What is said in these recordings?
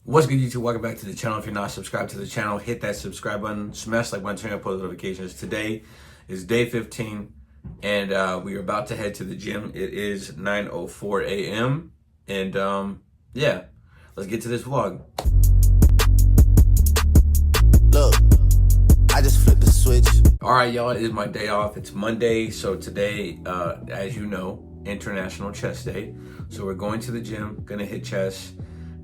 What's good, YouTube? Welcome back to the channel. If you're not subscribed to the channel, hit that subscribe button, smash like button, turn on post notifications. Today is day 15, and we are about to head to the gym. It is 9:04 a.m. and yeah, let's get to this vlog. Look, I just flipped the switch. All right, y'all, it is my day off. It's Monday, so today, as you know, International Chest Day. So we're going to the gym, gonna hit chest,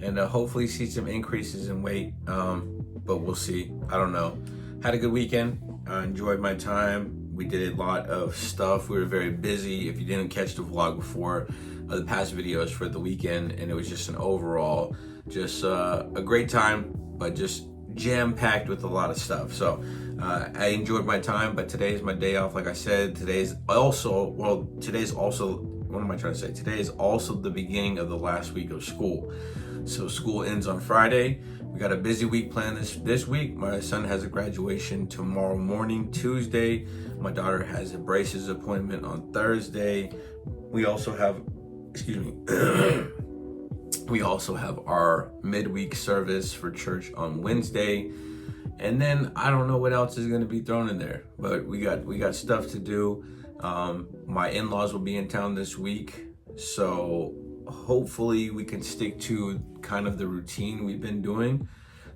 and hopefully see some increases in weight, but we'll see. I don't know. Had a good weekend. I enjoyed my time. We did a lot of stuff. We were very busy. If you didn't catch the vlog before, the past videos for the weekend, and it was just an overall, just a great time, but just jam-packed with a lot of stuff. So I enjoyed my time, but today is my day off. Like I said, today is also, what am I trying to say? Today is also the beginning of the last week of school. So school ends on Friday. We got a busy week planned this week. My son has a graduation tomorrow morning, Tuesday. My daughter has a braces appointment on Thursday. We also have, we also have our midweek service for church on Wednesday. And then I don't know what else is gonna be thrown in there, but we got stuff to do. My in-laws will be in town this week, so hopefully we can stick to kind of the routine we've been doing.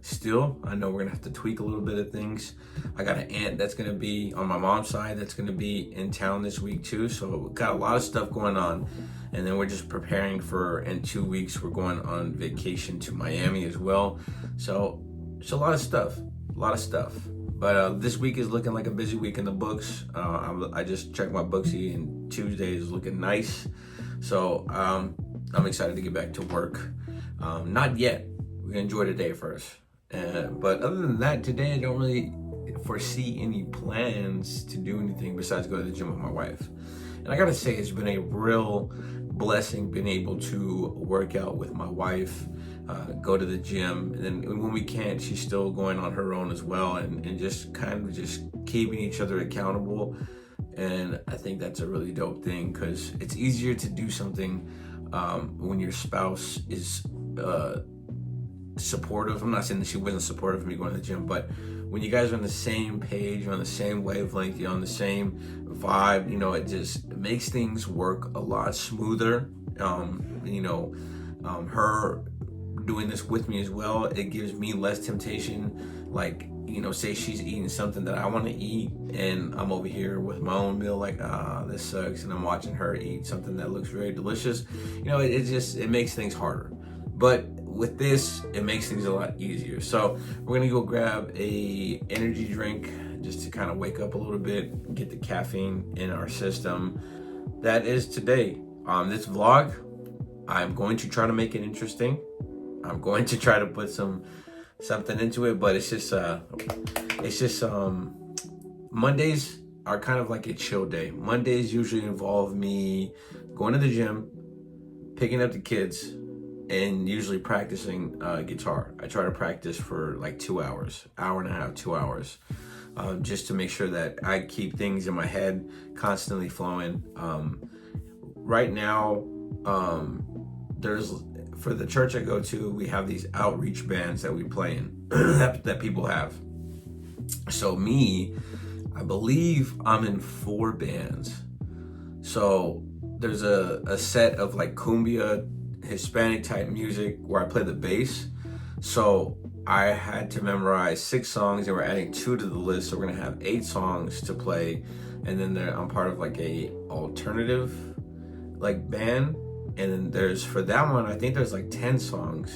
Still, I know we're gonna have to tweak a little bit of things. I got an aunt that's gonna be on my mom's side that's gonna be in town this week too, so we've got a lot of stuff going on. And then we're just preparing for, in 2 weeks, we're going on vacation to Miami as well. So it's a lot of stuff. But this week is looking like a busy week in the books. I just checked my booksy, and Tuesday is looking nice. So I'm excited to get back to work. Not yet. We're gonna enjoy the day first. But other than that, today I don't really foresee any plans to do anything besides go to the gym with my wife. And I gotta say, it's been a real blessing being able to work out with my wife, go to the gym, and then when we can't, she's still going on her own as well, and just kind of just keeping each other accountable. And I think that's a really dope thing, because it's easier to do something when your spouse is supportive. I'm not saying that she wasn't supportive of me going to the gym, but when you guys are on the same page, you're on the same wavelength, you're on the same vibe, you know, it just makes things work a lot smoother. Her doing this with me as well, it gives me less temptation. Like, you know, say she's eating something that I want to eat, and I'm over here with my own meal, like, this sucks, and I'm watching her eat something that looks very delicious. You know, it makes things harder. But with this, it makes things a lot easier. So we're gonna go grab a energy drink just to kind of wake up a little bit, get the caffeine in our system. That is today. This vlog, I'm going to try to make it interesting. I'm going to try to put something into it, but it's just Mondays are kind of like a chill day. Mondays usually involve me going to the gym, picking up the kids, and usually practicing guitar. I try to practice for like 2 hours, hour and a half, 2 hours, just to make sure that I keep things in my head constantly flowing. Right now, for the church I go to, we have these outreach bands that we play in, that people have. So I believe I'm in 4 bands. So there's a set of like cumbia, Hispanic type music where I play the bass. So I had to memorize 6 songs, and we're adding 2 to the list. So we're gonna have 8 songs to play. And then I'm part of like a alternative like band. And then for that one, I think there's like 10 songs.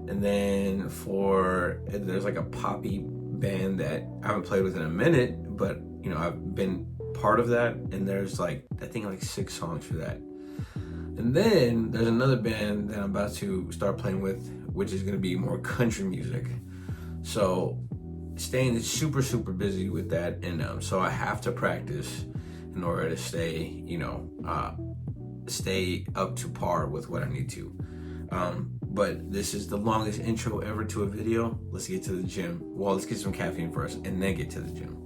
And then there's like a poppy band that I haven't played with in a minute, but you know, I've been part of that. And there's like, I think like 6 songs for that. And then there's another band that I'm about to start playing with, which is gonna be more country music. So staying super, super busy with that. And so I have to practice in order to stay, stay up to par with what I need to. But this is the longest intro ever to a video. Let's get to the gym. Well, let's get some caffeine first and then get to the gym.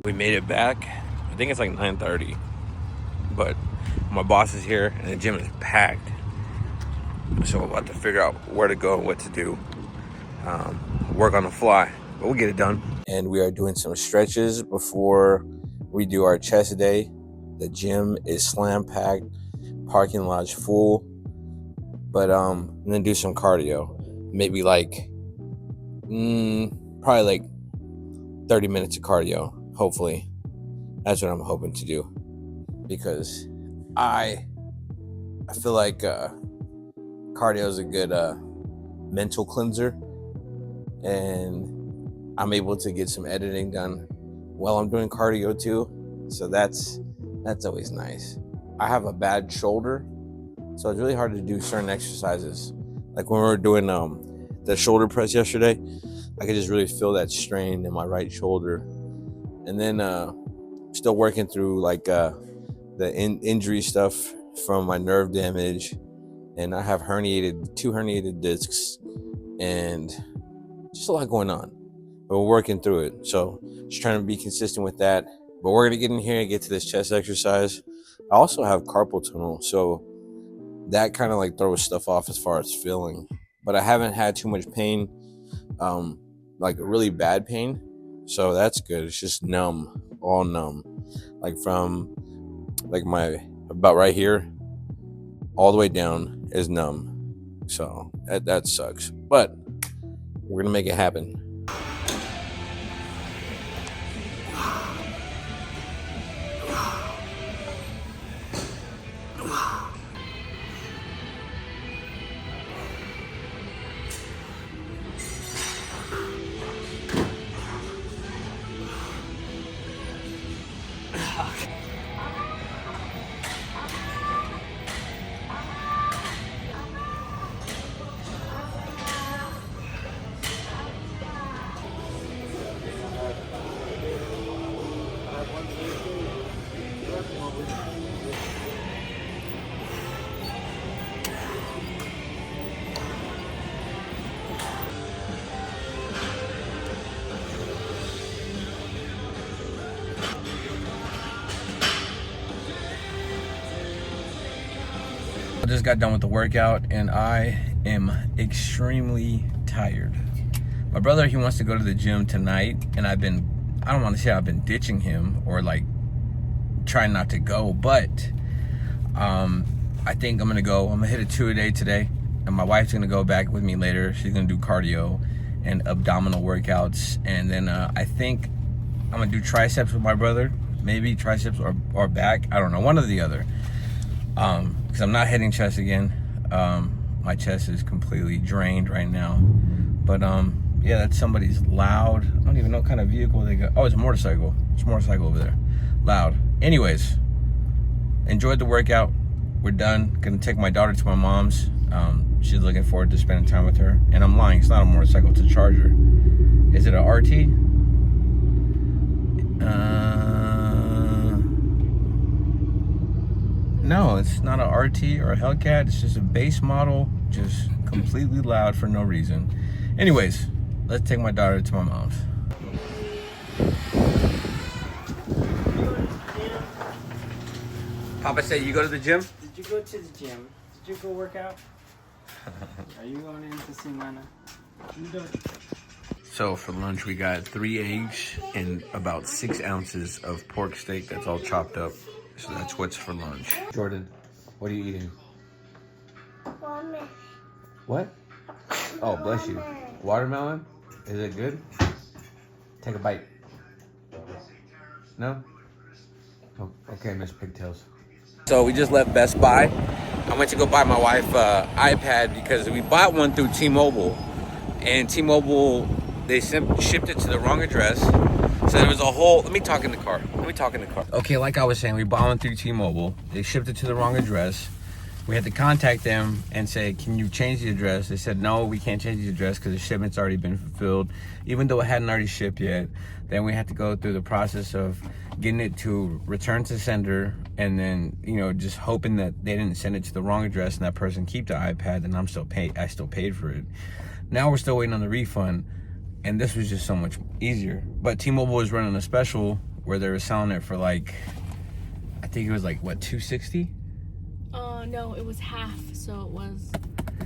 We made it back. I think it's like 9:30. But my boss is here and the gym is packed. So we're about to figure out where to go and what to do. Work on the fly, but we'll get it done. And we are doing some stretches before we do our chest day. The gym is slam packed, parking lot's full. But I'm gonna do some cardio. Maybe like probably like 30 minutes of cardio, hopefully. That's what I'm hoping to do. Because I feel like cardio is a good mental cleanser, and I'm able to get some editing done while I'm doing cardio too. So that's always nice. I have a bad shoulder, so it's really hard to do certain exercises. Like when we were doing the shoulder press yesterday, I could just really feel that strain in my right shoulder. And then still working through like the injury stuff from my nerve damage, and I have two herniated discs, and just a lot going on, but we're working through it. So just trying to be consistent with that. But we're gonna get in here and get to this chest exercise. I also have carpal tunnel, so that kind of like throws stuff off as far as feeling. But I haven't had too much pain, like really bad pain, so that's good. It's just numb, all numb, like from like my about right here all the way down is numb. So that sucks, but we're gonna make it happen. I just got done with the workout and I am extremely tired. My brother, he wants to go to the gym tonight, and I don't want to say I've been ditching him or like trying not to go, but I think I'm gonna go. I'm gonna hit a 2-a-day today, and my wife's gonna go back with me later. She's gonna do cardio and abdominal workouts, and then I think I'm gonna do triceps with my brother, maybe triceps or back. I don't know, one or the other. Because I'm not hitting chest again. My chest is completely drained right now. But yeah, that's somebody's loud. I don't even know what kind of vehicle they got. Oh, it's a motorcycle. It's a motorcycle over there. Loud. Anyways, enjoyed the workout. We're done. Gonna take my daughter to my mom's. She's looking forward to spending time with her. And I'm lying, it's not a motorcycle, it's a Charger. Is it a RT? No, it's not a RT or a Hellcat. It's just a base model, just completely loud for no reason. Anyways, let's take my daughter to my mom's. Papa said you go to the gym? Did you go to the gym? Did you go work out? Are you going in to see Mana? So for lunch, we got 3 eggs and about 6 ounces of pork steak that's all chopped up. So that's what's for lunch. Jordan, what are you eating? Watermelon. What? Oh, bless you. Watermelon? Is it good? Take a bite. No? Oh, okay, Miss Pigtails. So we just left Best Buy. I went to go buy my wife iPad because we bought one through T-Mobile. And T-Mobile, they shipped it to the wrong address. So there was a whole, let me talk in the car. Okay, like I was saying, we bought one through T-Mobile. They shipped it to the wrong address. We had to contact them and say, can you change the address? They said, no, we can't change the address because the shipment's already been fulfilled, even though it hadn't already shipped yet. Then we had to go through the process of getting it to return to sender, and then, you know, just hoping that they didn't send it to the wrong address and that person keep the iPad, and I still paid for it. Now we're still waiting on the refund, and this was just so much easier. But T-Mobile was running a special where they were selling it for like, I think it was like, what, $260? No, it was half, so it was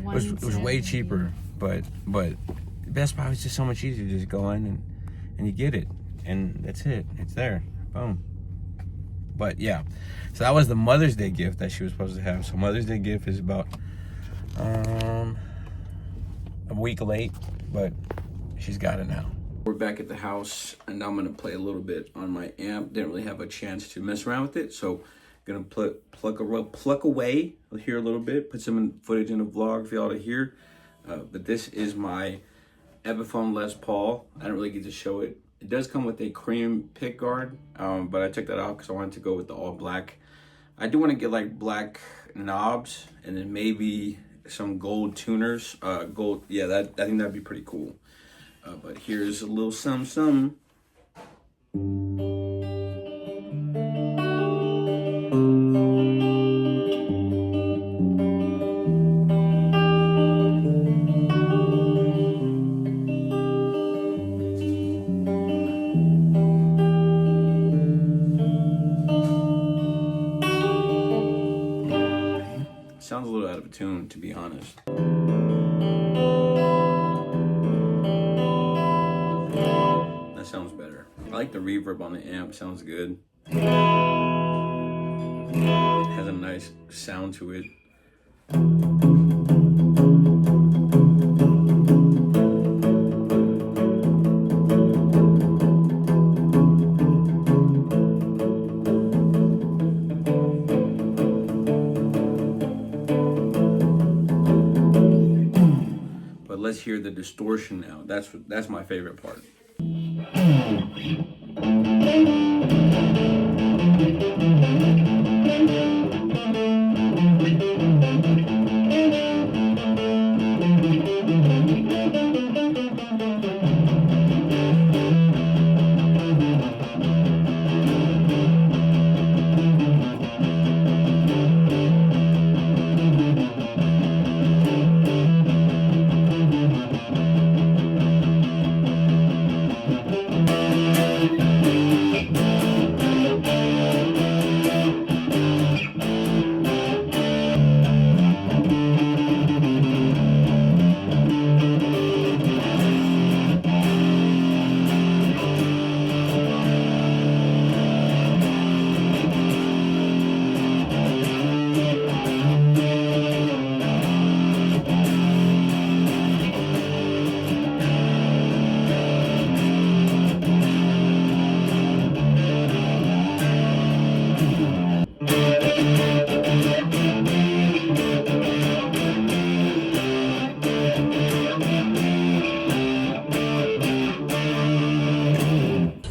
one. It was way cheaper, but Best Buy was just so much easier. Just go in and you get it, and that's it. It's there. Boom. But yeah, so that was the Mother's Day gift that she was supposed to have. So Mother's Day gift is about a week late, but she's got it now. We're back at the house, and now I'm gonna play a little bit on my amp. Didn't really have a chance to mess around with it, so gonna pluck away here a little bit, put some footage in the vlog for y'all to hear. But this is my Epiphone Les Paul. I don't really get to show it. It does come with a cream pick guard, but I took that off because I wanted to go with the all black. I do want to get like black knobs and then maybe some gold tuners. Gold, yeah, I think that'd be pretty cool. But here's a little something. Sounds a little out of tune, to be honest. That sounds better. I like the reverb on the amp, sounds good. It has a nice sound to it. Let's hear the distortion now. That's my favorite part.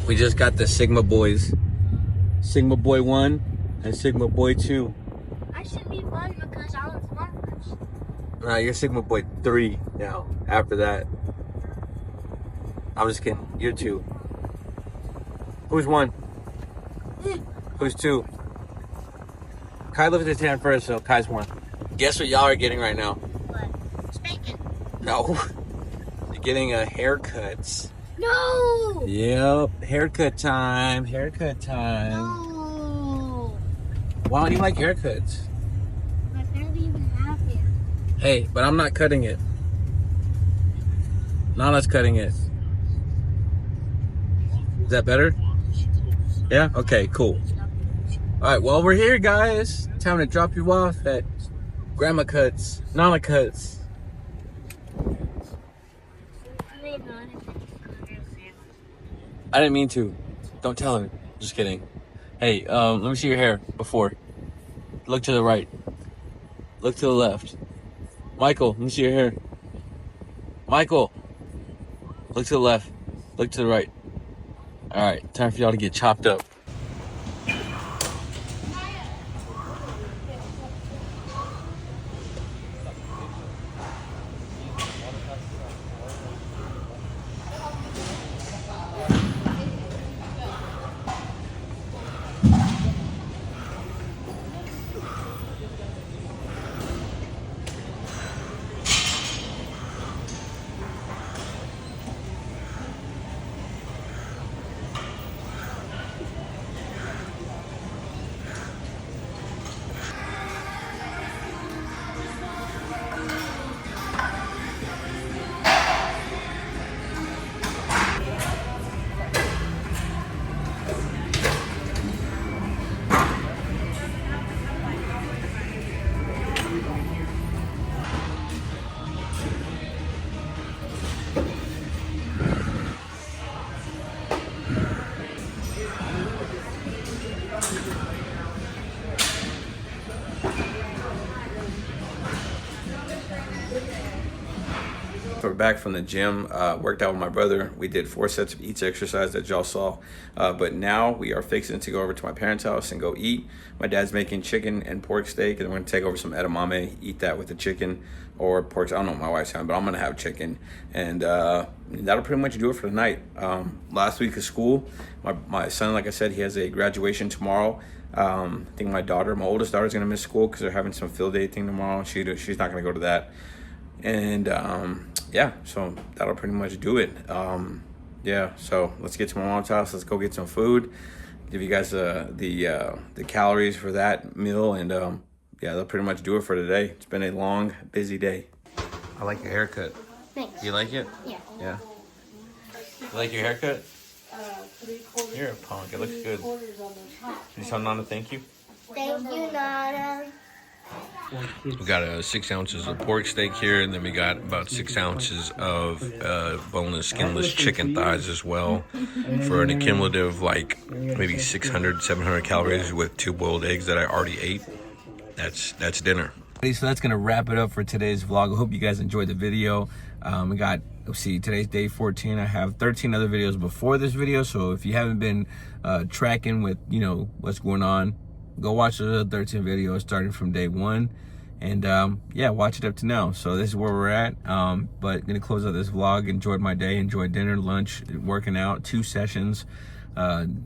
We just got the Sigma Boys. Sigma Boy 1 and Sigma Boy 2. I should be 1 because I was 1. Nah, you're Sigma Boy 3 now. After that. I'm just kidding. You're 2. Who's 1? Who's 2? Kai lifted his hand first, so Kai's 1. Guess what y'all are getting right now? What? Spanking. No. You're getting a haircut. No! Yep, haircut time, haircut time. No! Why don't you like haircuts? My parents even have it. Hey, but I'm not cutting it. Nana's cutting it. Is that better? Yeah? Okay, cool. Alright, well, we're here, guys. Time to drop you off at Grandma Cuts, Nana Cuts. I didn't mean to. Don't tell her. Just kidding. Hey, let me see your hair before. Look to the right. Look to the left. Michael, let me see your hair. Michael, look to the left. Look to the right. All right, time for y'all to get chopped up. we're back from the gym. Worked out with my brother. We did 4 sets of each exercise that y'all saw. But now we are fixing to go over to my parents' house and go eat. My dad's making chicken and pork steak, and we're gonna take over some edamame, eat that with the chicken or pork. I don't know what my wife's having, but I'm gonna have chicken. And that'll pretty much do it for the night. Last week of school, my son, like I said, he has a graduation tomorrow. I think my oldest daughter is gonna miss school because they're having some field day thing tomorrow. She's not gonna go to that. And yeah, so that'll pretty much do it. Yeah, so let's get to my mom's house. Let's go get some food. Give you guys the calories for that meal, and yeah, that'll pretty much do it for today. It's been a long, busy day. I like your haircut. Thanks. You like it? Yeah. Yeah. You like your haircut? You're a punk. It looks good. Can you tell Nana thank you? Thank you, Nana. We got 6 ounces of pork steak here, and then we got about 6 ounces of boneless, skinless chicken thighs as well, for an accumulative like maybe 600, 700 calories with 2 boiled eggs that I already ate. That's dinner. So that's gonna wrap it up for today's vlog. I hope you guys enjoyed the video. We got, let's see, today's day 14. I have 13 other videos before this video, so if you haven't been tracking with, you know, what's going on, go watch those other 13 videos starting from day 1, and yeah, watch it up to now. So this is where we're at. But gonna close out this vlog. Enjoyed my day, enjoyed dinner, lunch, working out, 2 sessions,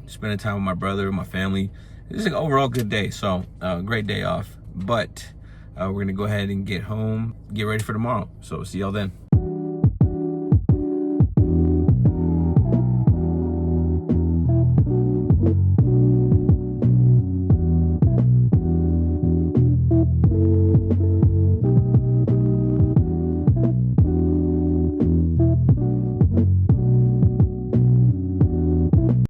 spending time with my brother, my family. This is an overall good day, so great day off. But we're gonna go ahead and get home, get ready for tomorrow. So see y'all then.